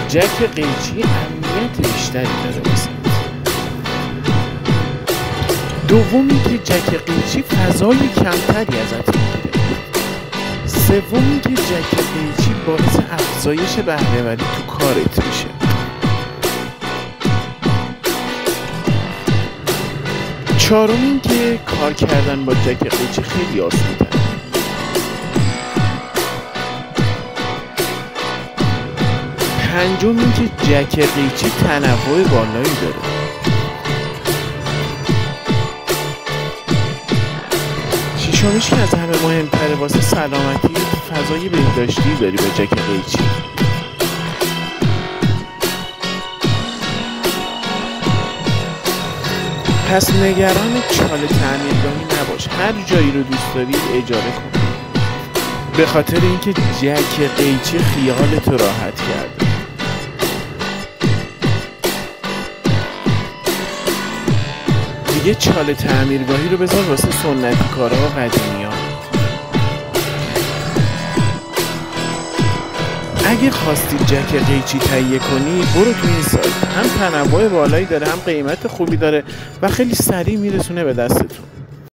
جک قیچی امنیت بیشتری داره واسه. دومی که جک قیچی فضای کمتری ازت میگیره. سومی که جک قیچی باعث افزایش بهره‌وری تو کارت میشه. چهارم این که کار کردن با جک قیچی خیلی آسان‌تره. پنجم این که جک قیچی تنوع بالایی داره. ششمیش که از همه مهمتره واسه سلامتی، فضای بهداشتی داری با جک قیچی. پس نگران چال تعمیرگاهی نباش، هر جایی رو دوست داری اجاره کن، به خاطر اینکه جک قیچی خیالت راحت کرده. دیگه چال تعمیرگاهی رو بذار واسه سنتی کارا و قدیمی ها. اگه خواستی جک قیچی تهیه کنی برو تو این سایت، هم تنوع بالایی داره، هم قیمت خوبی داره و خیلی سریع میرسونه به دستتون.